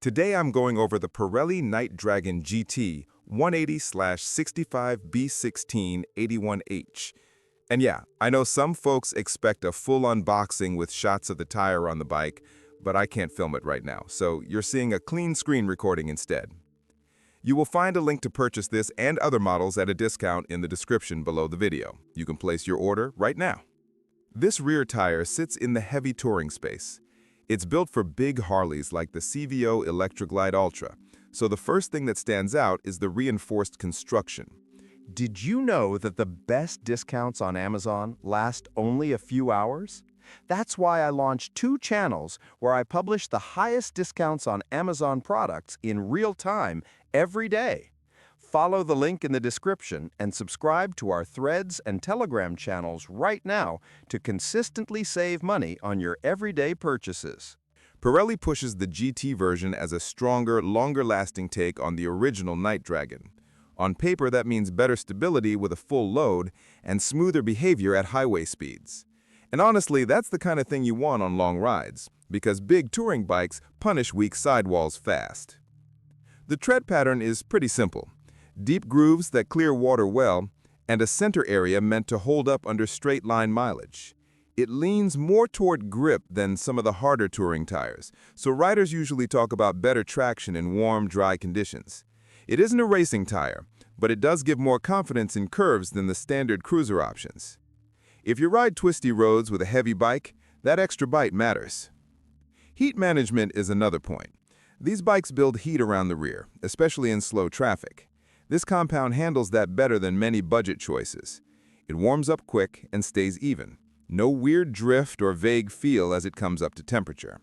Today I'm going over the Pirelli Night Dragon GT 180/65B-16 81H. And yeah, I know some folks expect a full unboxing with shots of the tire on the bike, but I can't film it right now, so you're seeing a clean screen recording instead. You will find a link to purchase this and other models at a discount in the description below the video. You can place your order right now. This rear tire sits in the heavy touring space. It's built for big Harleys like the CVO Electric Glide Ultra, so the first thing that stands out is the reinforced construction. Did you know that the best discounts on Amazon last only a few hours? That's why I launched 2 channels where I publish the highest discounts on Amazon products in real time every day. Follow the link in the description and subscribe to our Threads and Telegram channels right now to consistently save money on your everyday purchases. Pirelli pushes the GT version as a stronger, longer-lasting take on the original Night Dragon. On paper, that means better stability with a full load and smoother behavior at highway speeds. And honestly, that's the kind of thing you want on long rides, because big touring bikes punish weak sidewalls fast. The tread pattern is pretty simple. Deep grooves that clear water well, and a center area meant to hold up under straight-line mileage. It leans more toward grip than some of the harder touring tires, so riders usually talk about better traction in warm, dry conditions. It isn't a racing tire, but it does give more confidence in curves than the standard cruiser options. If you ride twisty roads with a heavy bike, that extra bite matters. Heat management is another point. These bikes build heat around the rear, especially in slow traffic. This compound handles that better than many budget choices. It warms up quick and stays even. No weird drift or vague feel as it comes up to temperature.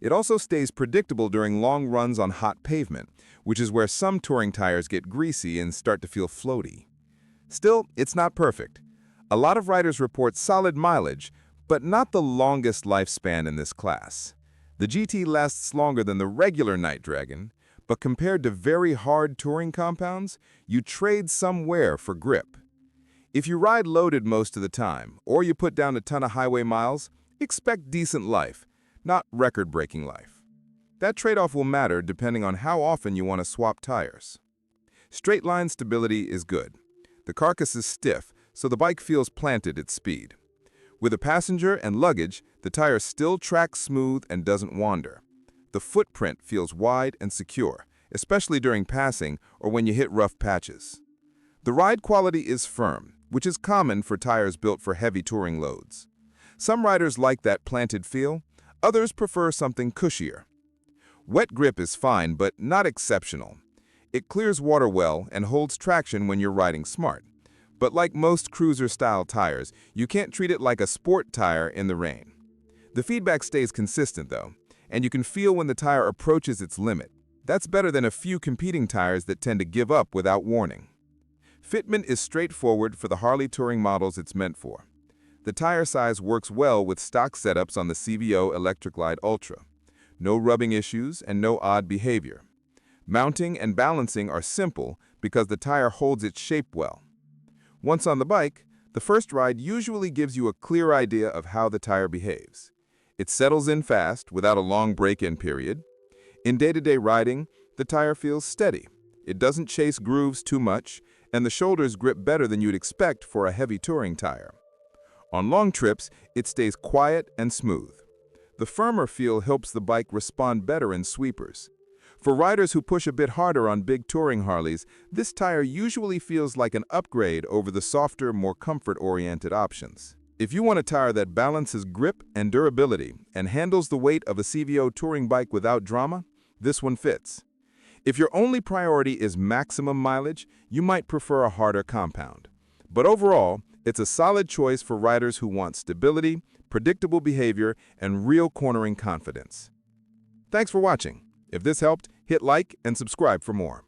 It also stays predictable during long runs on hot pavement, which is where some touring tires get greasy and start to feel floaty. Still, it's not perfect. A lot of riders report solid mileage, but not the longest lifespan in this class. The GT lasts longer than the regular Night Dragon, but compared to very hard touring compounds, you trade some wear for grip. If you ride loaded most of the time, or you put down a ton of highway miles, expect decent life, not record-breaking life. That trade-off will matter depending on how often you want to swap tires. Straight-line stability is good. The carcass is stiff, so the bike feels planted at speed. With a passenger and luggage, the tire still tracks smooth and doesn't wander. The footprint feels wide and secure, especially during passing or when you hit rough patches. The ride quality is firm, which is common for tires built for heavy touring loads. Some riders like that planted feel, others prefer something cushier. Wet grip is fine, but not exceptional. It clears water well and holds traction when you're riding smart. But like most cruiser-style tires, you can't treat it like a sport tire in the rain. The feedback stays consistent, though, and you can feel when the tire approaches its limit. That's better than a few competing tires that tend to give up without warning. Fitment is straightforward for the Harley touring models it's meant for. The tire size works well with stock setups on the CVO Electric Glide Ultra. No rubbing issues and no odd behavior. Mounting and balancing are simple because the tire holds its shape well. Once on the bike, the first ride usually gives you a clear idea of how the tire behaves. It settles in fast without a long break-in period. In day-to-day riding, the tire feels steady. It doesn't chase grooves too much, and the shoulders grip better than you'd expect for a heavy touring tire. On long trips, it stays quiet and smooth. The firmer feel helps the bike respond better in sweepers. For riders who push a bit harder on big touring Harleys, this tire usually feels like an upgrade over the softer, more comfort-oriented options. If you want a tire that balances grip and durability and handles the weight of a CVO touring bike without drama, this one fits. If your only priority is maximum mileage, you might prefer a harder compound. But overall, it's a solid choice for riders who want stability, predictable behavior, and real cornering confidence. Thanks for watching. If this helped, hit like and subscribe for more.